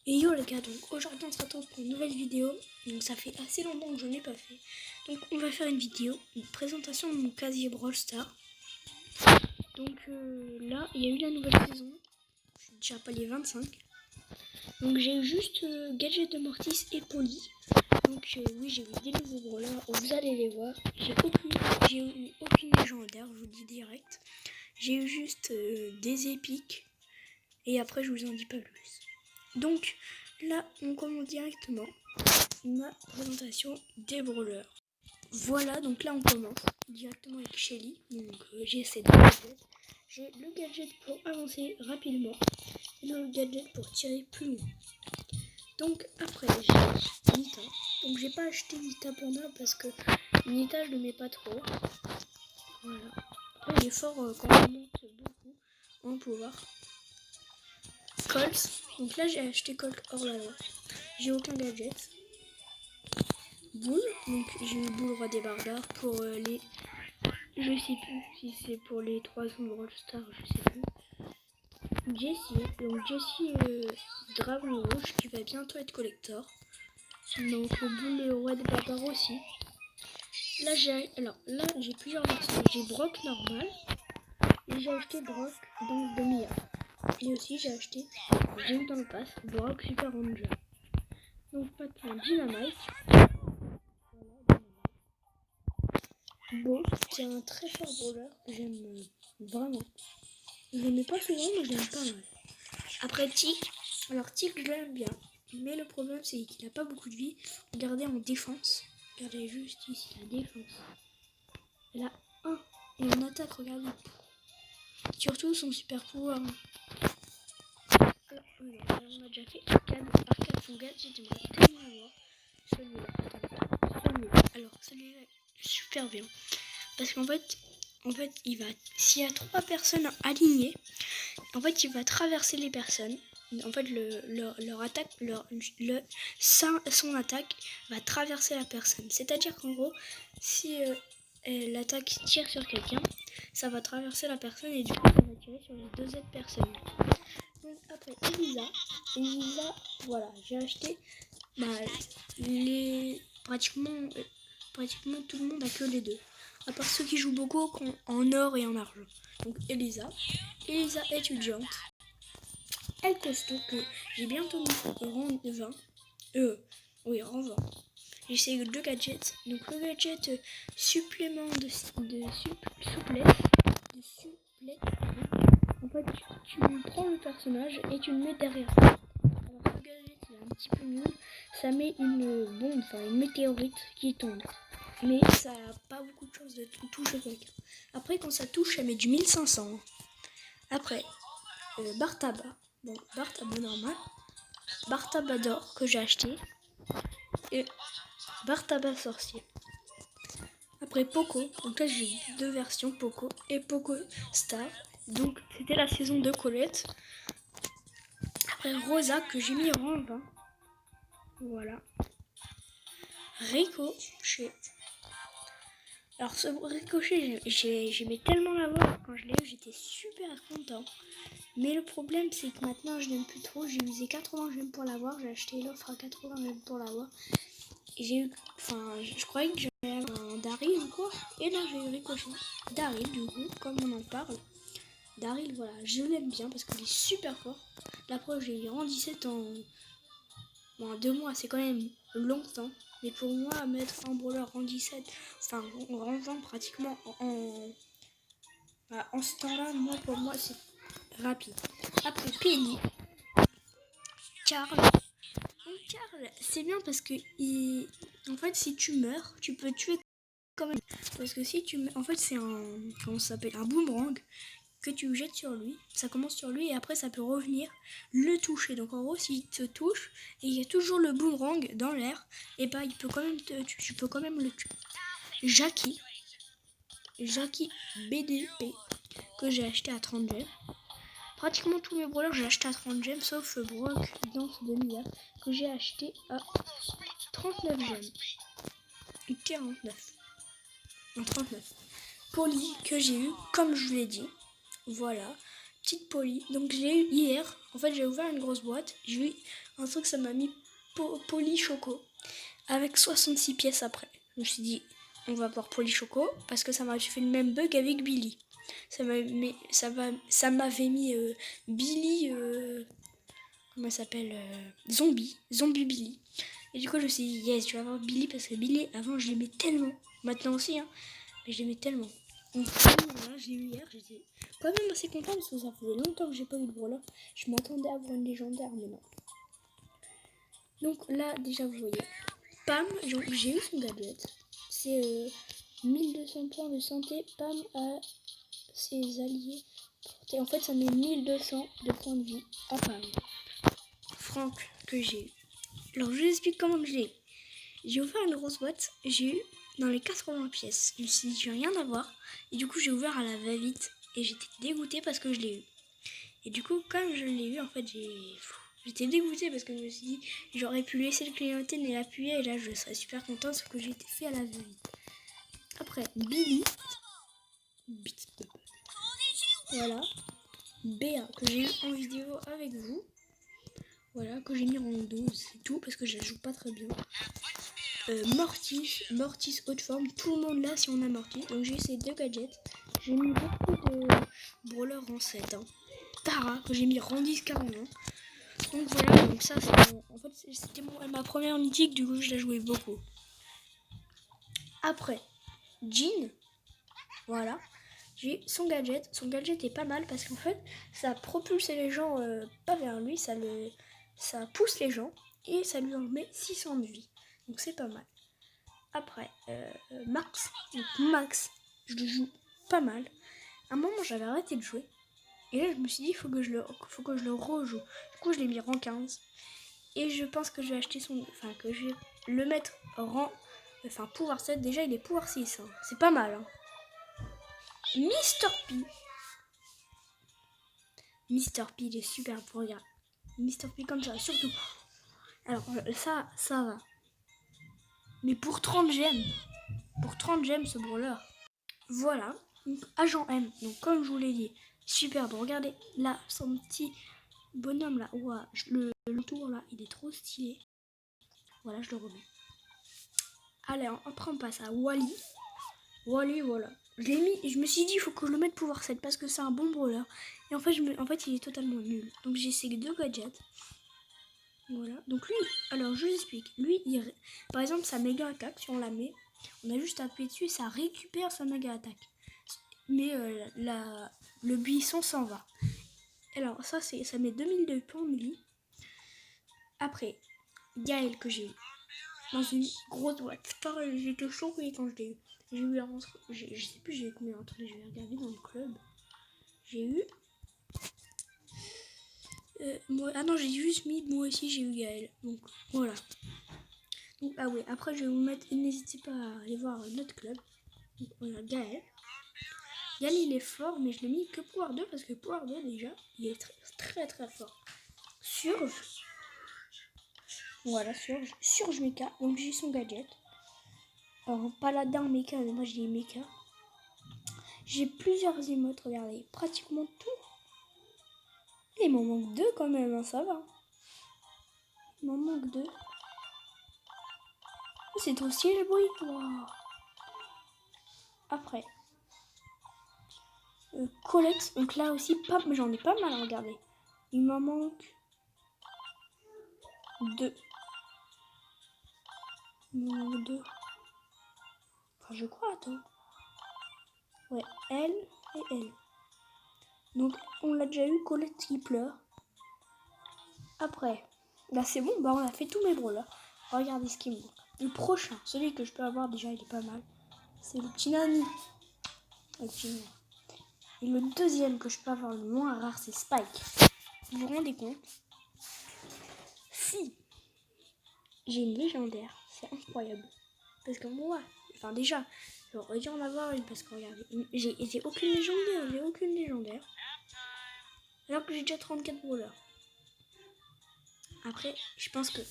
Et yo les gars, donc aujourd'hui on se retrouve pour une nouvelle vidéo. Donc ça fait assez longtemps que je n'ai pas fait. Donc on va faire une vidéo, une présentation de mon casier Brawl Stars. Donc là, il y a eu la nouvelle saison. Je suis déjà pas les 25. Donc j'ai eu juste Gadget de Mortis et Polly. Donc oui, j'ai eu des nouveaux brawlers, vous allez les voir. J'ai eu aucune légendaire, je vous dis direct. J'ai eu juste des épiques. Et après je vous en dis pas plus. Donc là, on commence directement ma présentation des brawlers. Voilà, donc là on commence directement avec Shelly. Donc j'ai ces deux gadgets. J'ai le gadget pour avancer rapidement et le gadget pour tirer plus loin. Donc après j'ai Nita. Donc j'ai pas acheté Nita Panda parce que Nita je le mets pas trop. Voilà. Après il est fort quand on monte beaucoup en pouvoir. Colt. Donc là j'ai acheté Colt hors la loi. J'ai aucun gadget. Boule. Donc j'ai eu Boule roi des barbares pour les... Je sais plus si c'est pour les 3 ans de Brawl Stars, je sais plus. Jessie. Donc Jessie Dragon Rouge qui va bientôt être collector. Donc Boule et roi des barbares aussi. Là j'ai plusieurs versions. J'ai Brock normal. Et j'ai acheté Brock donc de Mia. Et aussi j'ai acheté Jim dans le pass, Brock Super Ranger. Donc maintenant Dynamite. Voilà, Bo, c'est un très fort brawler que j'aime vraiment. Je l'aimais pas souvent, mais je l'aime pas mal. Après Tick, alors Tick je l'aime bien, mais le problème c'est qu'il n'a pas beaucoup de vie. Regardez en défense, regardez juste ici la défense. Elle a 1 et en attaque, regardez. Surtout son super pouvoir. Alors, on a déjà fait arcade son gadget, j'aimerais tellement avoir celui-là. Alors celui-là est super bien. Parce qu'en fait, il va, s'il y a 3 personnes alignées, en fait, il va traverser les personnes. En fait, leur attaque, son attaque va traverser la personne. C'est-à-dire qu'en gros, si l'attaque tire sur quelqu'un, ça va traverser la personne et du coup, ça va tirer sur les 2 autres personnes. Donc après, Elisa, voilà, j'ai acheté pratiquement tout le monde a que les 2. À part ceux qui jouent beaucoup en or et en argent. Donc Elisa étudiante. Elle costaud que j'ai bientôt mis rang 20. Rang 20. J'ai ces 2 gadgets. Donc le gadget supplément de souplesse. En fait, tu prends le personnage et tu le mets derrière. Alors ce gadget il est un petit peu nul. Ça met une bombe, enfin une météorite qui tombe. Mais ça n'a pas beaucoup de chance de toucher quelqu'un. Après, quand ça touche, ça met du 1500. Après, Bartaba. Bon, Bartaba normal. Bartaba d'or que j'ai acheté. Et Bartaba sorcier. Après, Poco. Donc là, j'ai 2 versions, Poco et Poco Star. Donc, c'était la saison de Colette. Après, Rosa que j'ai mis en 20. Voilà. Ricochet. Alors ce ricochet, j'aimais tellement l'avoir. Quand je l'ai eu, j'étais super content. Mais le problème, c'est que maintenant, je l'aime plus trop. J'ai usé 80 gemmes pour l'avoir. J'ai acheté l'offre à 80 gemmes pour l'avoir. Et j'ai eu... Enfin, je croyais que j'allais avoir un Daryl ou quoi. Et là, j'ai eu ricochet. Daryl, du coup, comme on en parle. Daryl, voilà, je l'aime bien parce qu'il est super fort. La preuve, j'ai eu rang 17 en 2 mois. C'est quand même longtemps. Mais pour moi, mettre un brawler en 17, enfin en 20 pratiquement en ce temps-là, pour moi, c'est rapide. Après Penny, Carl. Donc Carl, c'est bien parce que en fait, si tu meurs, tu peux tuer quand même. Parce que si tu meurs, en fait, c'est comment ça s'appelle, un boomerang que tu jettes sur lui. Ça commence sur lui et après, ça peut revenir le toucher. Donc en gros, s'il te touche et il y a toujours le boomerang dans l'air, et bah il peut quand même tu peux quand même le tuer. Jackie BDP que j'ai acheté à 30 gemmes. Pratiquement tous mes brawlers j'ai acheté à 30 gemmes sauf Brock Danse de Mia que j'ai acheté à 39 gemmes. 49. Non, 39. Polly que j'ai eu comme je vous l'ai dit. Voilà. petite Polly. Donc, je l'ai eu hier. En fait, j'ai ouvert une grosse boîte. J'ai eu un truc, ça m'a mis Polly Choco. Avec 66 pièces après. Je me suis dit, on va voir Polly Choco. Parce que ça m'a fait le même bug avec Billy. Ça m'avait mis Billy... comment elle s'appelle Zombie Billy. Et du coup, je me suis dit, yes, je vais avoir Billy. Parce que Billy, avant, je l'aimais tellement. Maintenant aussi, hein. Mais je l'aimais tellement. Donc voilà, je l'ai eu hier, j'étais quand même assez content parce que ça faisait longtemps que j'ai pas eu de brawler. Je m'attendais à avoir une légendaire, mais non. Donc là, déjà, vous voyez, Pam, j'ai eu son gadget. C'est 1200 points de santé. Pam a ses alliés. Et en fait, ça met 1200 de points de vie à Pam. Franck, que j'ai eu. Alors, je vous explique comment je l'ai eu. J'ai ouvert une grosse boîte, j'ai eu dans les 80 pièces. Je me suis dit, je vais rien avoir. Et du coup, j'ai ouvert à la va-vite. Et j'étais dégoûtée parce que je l'ai eu. Et du coup, comme je l'ai eu, en fait, j'étais dégoûtée parce que je me suis dit, j'aurais pu laisser le clignoter et l'appuyer. Et là, je serais super contente parce que j'ai été fait à la va-vite. Après, Billy. Voilà. Béa, que j'ai eu en vidéo avec vous. Voilà, que j'ai mis en 12, c'est tout, parce que je la joue pas très bien. Mortis haute forme, tout le monde là si on a Mortis. Donc j'ai eu ces deux gadgets. J'ai mis beaucoup de brawlers en 7. Hein. Tara, que j'ai mis en 10 41. Donc voilà, donc ça c'est en fait c'était ma première mythique, du coup je la jouais beaucoup. Après, Jean, voilà. J'ai son gadget. Son gadget est pas mal parce qu'en fait ça propulse les gens pas vers lui, ça pousse les gens et ça lui en met 600 de vie. Donc c'est pas mal. Après, Max, je le joue pas mal. À un moment, j'avais arrêté de jouer. Et là, je me suis dit, faut que je le rejoue. Du coup, je l'ai mis rang 15. Et je pense que je vais acheter que je vais le mettre pouvoir 7. Déjà, il est pouvoir 6. Hein. C'est pas mal. Hein. Mr. P, il est super pour regarder. Mr. P comme ça, surtout. Alors, ça va. Mais pour 30 gemmes. Pour 30 gemmes, ce brawler. Voilà, donc Agent M, donc comme je vous l'ai dit, superbe, regardez là, son petit bonhomme là, ouah, le tour là, il est trop stylé. Voilà, je le remets. Allez, après on passe à Wally. Wally, voilà. Je me suis dit, il faut que je le mette pouvoir 7 parce que c'est un bon brawler. Et en fait, il est totalement nul. Donc j'ai ces deux gadgets. Voilà, donc lui, alors je vous explique. Lui, par exemple, sa méga attaque, si on la met, on a juste à appuyer dessus et ça récupère sa méga attaque. Mais le buisson s'en va. Alors ça met 2002 points de vie. Après, Gaël que j'ai eu dans une grosse boîte. Pareil, j'étais choquée quand je l'ai eu. J'ai eu je sais plus j'ai eu combien d'entre je vais regarder dans le club. J'ai eu j'ai juste mis moi aussi j'ai eu Gaël. Donc voilà. Donc après je vais vous mettre, n'hésitez pas à aller voir notre club. Donc voilà, Gaël. Gaël il est fort, mais je l'ai mis que pouvoir 2 parce que pouvoir 2 déjà, il est très très très fort. Surge. Voilà, Surge Mecha. Donc j'ai son gadget. Alors Paladin Mecha, mais moi j'ai Mecha. J'ai plusieurs émotes, regardez, pratiquement tout. Il m'en manque 2 quand même, hein, ça va. Il m'en manque 2. Oh, c'est trop stylé le bruit. Wow. Après. Colex, donc là aussi, j'en ai pas mal à regarder. Il m'en manque 2. Il m'en manque 2. Enfin, je crois, attends. Ouais, elle et elle. Donc, on l'a déjà eu, Colette qui pleure. Après, là c'est bon, on a fait tous mes brawlers. Regardez ce qui me manque. Le prochain, celui que je peux avoir déjà, il est pas mal. C'est le petit Nani. Et le deuxième que je peux avoir le moins rare, c'est Spike. Vous vous rendez compte? Si j'ai une légendaire, c'est incroyable. Parce que moi, déjà, j'aurais dû en avoir une parce que regardez, j'ai aucune légendaire. Alors que j'ai déjà 34 brawlers. Après, je pense que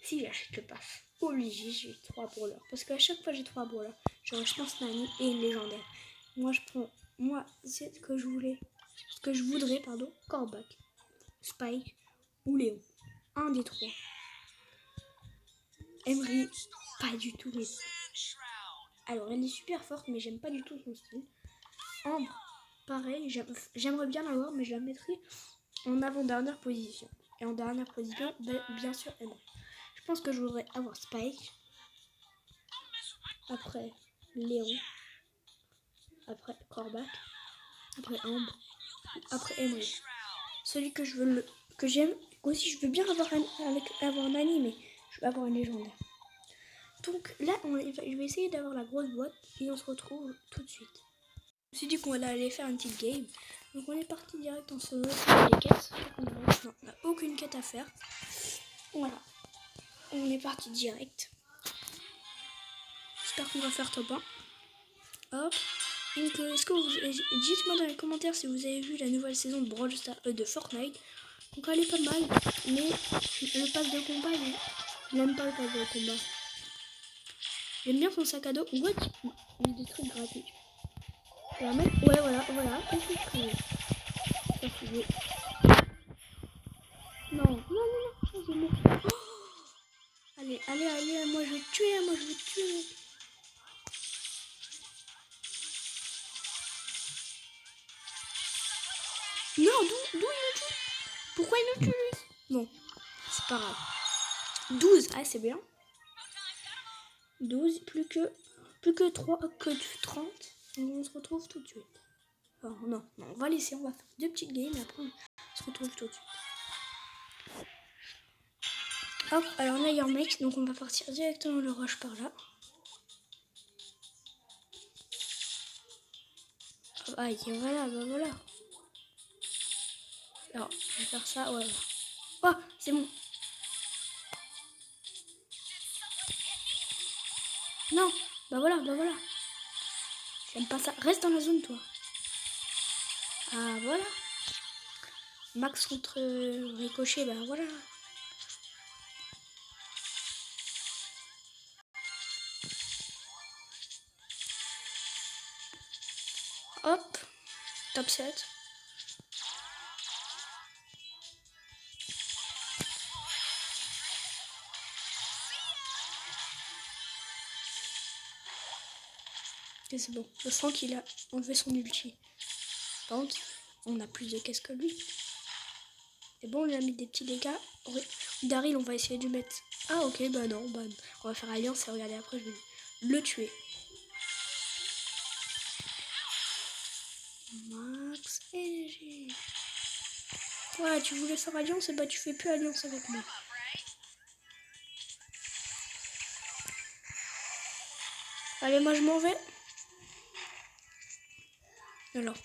si j'achète le pass, obligé, j'ai 3 brawlers. Parce qu'à chaque fois, j'ai 3 brawlers. Genre, je pense Nani et une légendaire. Moi, c'est ce que je voulais. Ce que je voudrais, pardon, Corbac, Spike ou Léon. Un des trois. Emery, pas du tout. Mais... Alors, elle est super forte, mais j'aime pas du tout son style. Ambre, pareil, j'aimerais bien l'avoir, mais je la mettrai en avant-dernière position. Et en dernière position, bien sûr, Emery. Je pense que je voudrais avoir Spike. Après, Léon. Après, Corbac. Après, Ambre. Après, Emery. Celui que je veux, que j'aime aussi, je veux bien avoir un Nani, mais je veux avoir un légendaire. Donc là, je vais essayer d'avoir la grosse boîte et on se retrouve tout de suite. Je me suis dit qu'on allait aller faire une petite game. Donc on est parti direct en solo avec les quêtes. Non, on n'a aucune quête à faire. Voilà. On est parti direct. J'espère qu'on va faire top 1. Hop. Donc est-ce que vous... dites-moi dans les commentaires si vous avez vu la nouvelle saison de Brawl Stars, de Fortnite. Donc elle est pas mal, mais le pass de combat, je n'aime pas le pass de combat. J'aime bien son sac à dos. What? Il y a des trucs gratuits. Alors, mec, ouais, voilà. Qu'est-ce que je fais? Non, je vais mourir. Oh, allez, moi je vais te tuer, Non, d'où il me tue? Pourquoi il me tue lui? Bon, c'est pas grave. 12, ah c'est bien. 12, plus que 3, que 30. On se retrouve tout de suite. Enfin, non, on va laisser, on va faire 2 petites games et après on se retrouve tout de suite. Hop, alors là il y a un mec, donc on va partir directement le rush par là. Ah, voilà, bah voilà. Alors, je vais faire ça, ouais. Oh, c'est bon. Non, bah voilà. J'aime pas ça. Reste dans la zone, toi. Ah, voilà. Max contre Ricochet, bah voilà. Hop, top 7. Et c'est bon. Je sens qu'il a enlevé son ulti. Par contre, on a plus de caisse que lui. C'est bon, il a mis des petits dégâts. Daryl, on va essayer de lui mettre. Ah, ok, bah non. On va faire alliance et regarder après, je vais le tuer. Max et G. Ouais, tu voulais faire alliance, et bah tu fais plus alliance avec moi. Allez, moi je m'en vais. Alors.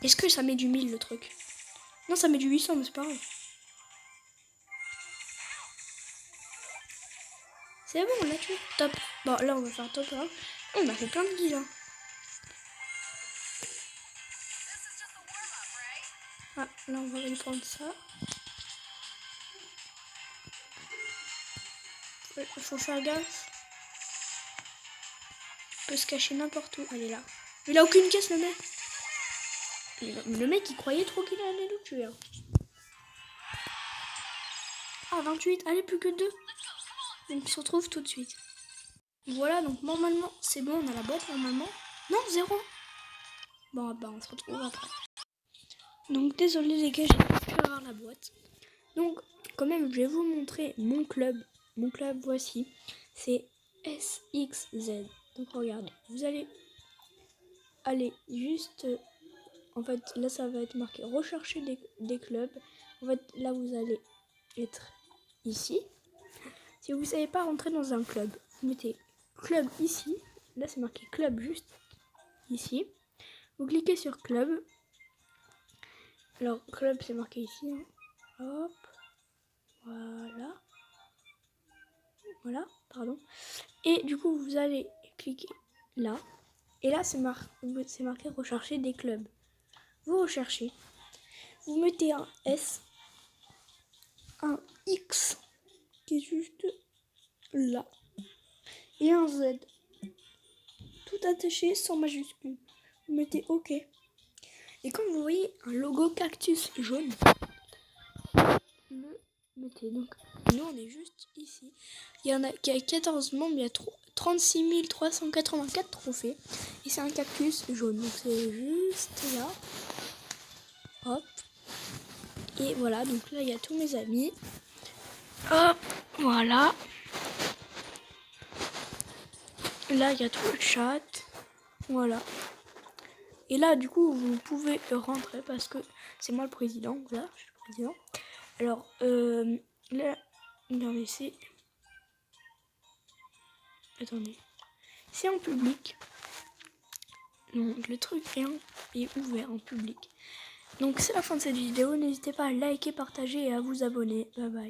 Est-ce que ça met du 1000 le truc? Non, ça met du 800, mais c'est pas grave. C'est bon, on l'a tué. Top. Bon, là, on va faire top 1. On a fait plein de kills. Hein. Ah, là, on va aller prendre ça. Faut faire gaffe. Il peut se cacher n'importe où. Elle est là. Il a aucune caisse, le mec. Le mec, il croyait trop qu'il allait le tuer. Hein. Ah, 28. Allez, plus que 2. Donc, on se retrouve tout de suite. Voilà, donc normalement, c'est bon. On a la boîte, normalement. Non, 0. Bon, bah, on se retrouve après. Donc, désolé, les gars, j'ai pas pu avoir la boîte. Donc, quand même, je vais vous montrer mon club. Mon club, voici. C'est SXZ. Donc, regardez. Vous allez aller juste... En fait, là, ça va être marqué rechercher des clubs. En fait, là, vous allez être ici. Si vous ne savez pas rentrer dans un club, vous mettez club ici. Là, c'est marqué club juste ici. Vous cliquez sur club. Alors, club, c'est marqué ici. Hein. Hop. Voilà, pardon. Et du coup, vous allez cliquer là. Et là, c'est marqué rechercher des clubs. Vous recherchez. Vous mettez un S, un X qui est juste là. Et un Z. Tout attaché sans majuscule. Vous mettez OK. Et Et quand vous voyez un logo cactus jaune, le mettez. Donc nous on est juste ici. Il y a 14 membres, il y a 36 384 trophées. Et c'est un cactus jaune. Donc c'est juste là. Hop. Et voilà, donc là il y a tous mes amis. Hop, voilà. Là il y a tout le chat. Voilà. Et là du coup vous pouvez rentrer parce que c'est moi le président. Voilà, je suis le président. Alors là, non mais c'est... Attendez. C'est en public. Donc le truc est ouvert en public. Donc c'est la fin de cette vidéo. N'hésitez pas à liker, partager et à vous abonner. Bye bye.